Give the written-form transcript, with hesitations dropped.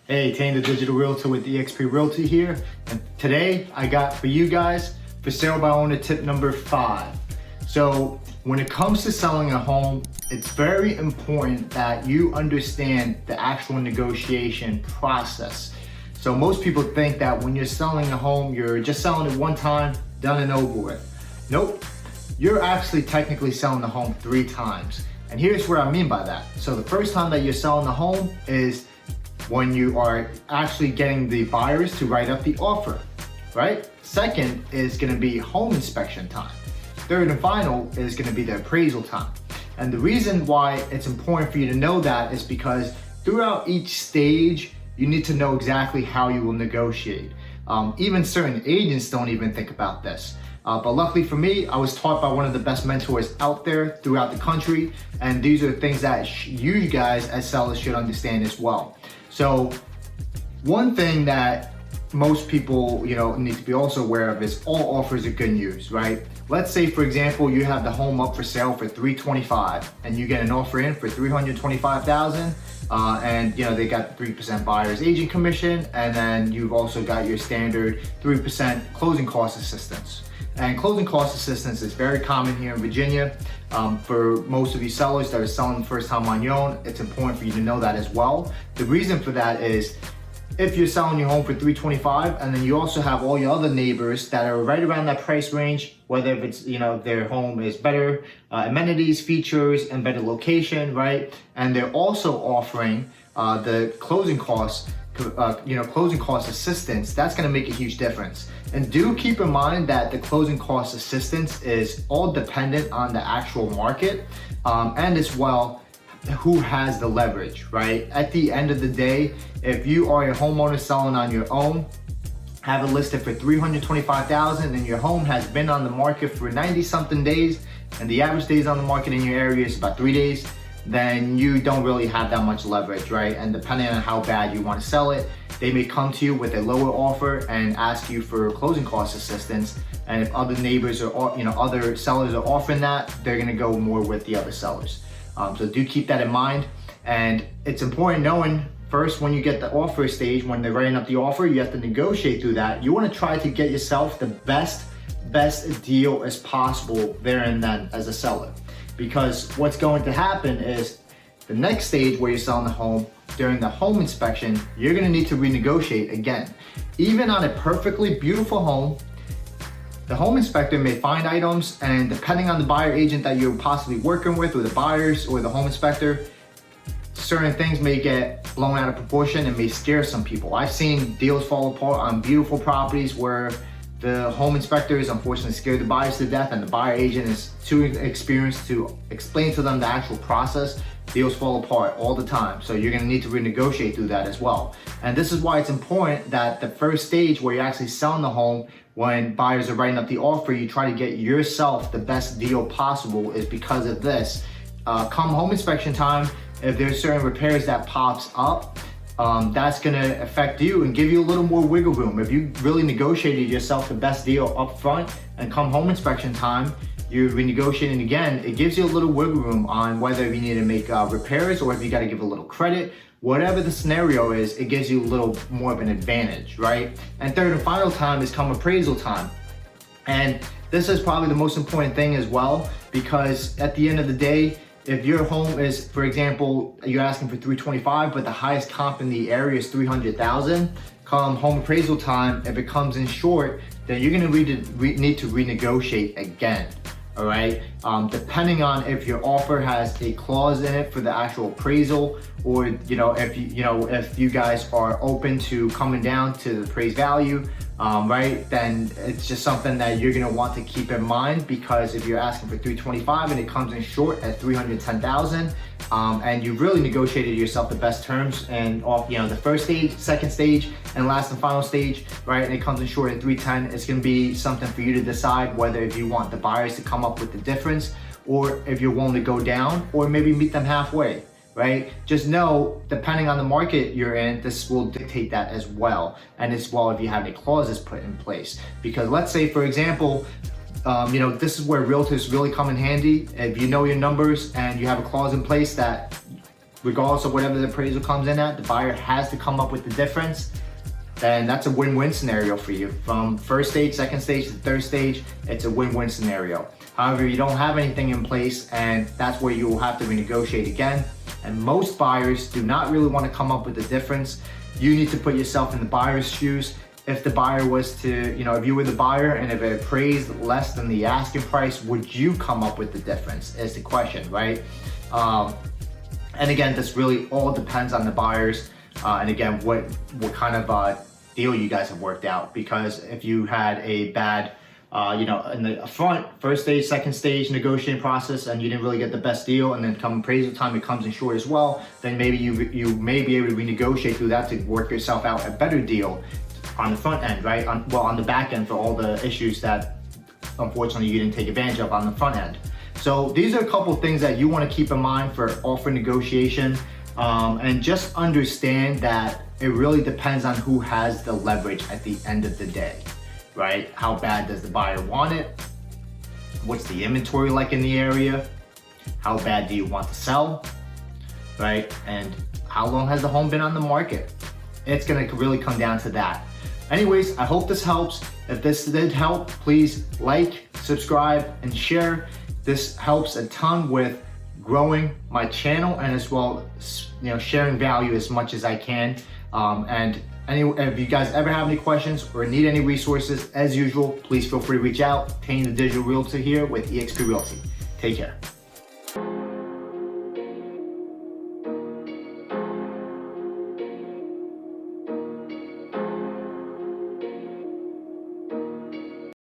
Hey, Tane the Digital Realtor with eXp Realty here, and today I got for you guys for sale by owner tip number 5. So when it comes to selling a home, it's very important that you understand the actual negotiation process. So most people think that when you're selling a home, you're just selling it one time, done and over with. Nope, you're actually technically selling the home 3 times. And here's what I mean by that. So the first time that you're selling the home is when you are actually getting the buyers to write up the offer, right? Second is gonna be home inspection time. Third and final is gonna be the appraisal time. And the reason why it's important for you to know that is because throughout each stage, you need to know exactly how you will negotiate. Even certain agents don't even think about this. But luckily for me, I was taught by one of the best mentors out there throughout the country. And these are things that you guys as sellers should understand as well. So one thing that most people, need to be also aware of is all offers are good news, right? Let's say, for example, you have the home up for sale for $325,000 and you get an offer in for $325,000, and they got 3% buyer's agent commission, and then you've also got your standard 3% closing cost assistance. And closing cost assistance is very common here in Virginia. For most of you sellers that are selling the first time on your own, it's important for you to know that as well. The reason for that is if you're selling your home for $325,000 and then you also have all your other neighbors that are right around that price range, whether if it's, their home is better amenities, features, and better location, right? And they're also offering the closing costs, closing cost assistance, that's gonna make a huge difference. And do keep in mind that the closing cost assistance is all dependent on the actual market, and as well, who has the leverage, right? At the end of the day, if you are a homeowner selling on your own, have it listed for $325,000 and your home has been on the market for 90 something days, and the average days on the market in your area is about 3 days, then you don't really have that much leverage, right? And depending on how bad you want to sell it, they may come to you with a lower offer and ask you for closing cost assistance. And if other neighbors or other sellers are offering that, they're gonna go more with the other sellers. So do keep that in mind. And it's important knowing first, when you get the offer stage, when they're writing up the offer, you have to negotiate through that. You want to try to get yourself the best deal as possible there and then as a seller. Because what's going to happen is the next stage where you're selling the home, during the home inspection, you're gonna need to renegotiate again. Even on a perfectly beautiful home, the home inspector may find items, and depending on the buyer agent that you're possibly working with, or the buyers or the home inspector, certain things may get blown out of proportion and may scare some people. I've seen deals fall apart on beautiful properties where the home inspector is unfortunately scared the buyers to death, and the buyer agent is too experienced to explain to them the actual process. Deals fall apart all the time, so you're gonna need to renegotiate through that as well. And this is why it's important that the first stage where you're actually selling the home, when buyers are writing up the offer, you try to get yourself the best deal possible, is because of this. Come home inspection time, if there's certain repairs that pops up, that's gonna affect you and give you a little more wiggle room. If you really negotiated yourself the best deal up front, and come home inspection time, you're renegotiating again, it gives you a little wiggle room on whether you need to make repairs or if you gotta give a little credit. Whatever the scenario is, it gives you a little more of an advantage, right? And third and final time is come appraisal time. And this is probably the most important thing as well, because at the end of the day, if your home is, for example, you're asking for $325,000, but the highest comp in the area is $300,000, come home appraisal time, if it comes in short, then you're gonna need to renegotiate again. All right, depending on if your offer has a clause in it for the actual appraisal, or if you guys are open to coming down to the appraised value, right, then it's just something that you're gonna want to keep in mind, because if you're asking for $325,000 and it comes in short at $310,000, and you really negotiated yourself the best terms and off, the first stage, second stage, and last and final stage, right, and it comes in short at $310,000, it's gonna be something for you to decide whether if you want the buyers to come up with the difference, or if you're willing to go down, or maybe meet them halfway. Right? Just know, depending on the market you're in, this will dictate that as well. And as well, if you have any clauses put in place. Because let's say, for example, this is where realtors really come in handy. If you know your numbers and you have a clause in place that regardless of whatever the appraisal comes in at, the buyer has to come up with the difference, then that's a win-win scenario for you. From first stage, second stage to third stage, it's a win-win scenario. However, you don't have anything in place, and that's where you will have to renegotiate again. And most buyers do not really want to come up with the difference. You need to put yourself in the buyer's shoes. If the buyer was to, if you were the buyer and if it appraised less than the asking price, would you come up with the difference is the question, right? And again, this really all depends on the buyers. And again, what kind of deal you guys have worked out. Because if you had a bad, in the front, first stage, second stage negotiating process, and you didn't really get the best deal, and then come appraisal time, it comes in short as well, then maybe you may be able to renegotiate through that to work yourself out a better deal on the front end, right? On the back end for all the issues that unfortunately you didn't take advantage of on the front end. So these are a couple of things that you want to keep in mind for offer negotiation. And just understand that it really depends on who has the leverage at the end of the day, right? How bad does the buyer want it? What's the inventory like in the area? How bad do you want to sell, right? And how long has the home been on the market? It's gonna really come down to that. Anyways, I hope this helps. If this did help, please like, subscribe, and share. This helps a ton with growing my channel, and as well, sharing value as much as I can. And if you guys ever have any questions or need any resources, as usual, please feel free to reach out. Tane the Digital Realtor here with eXp Realty. Take care.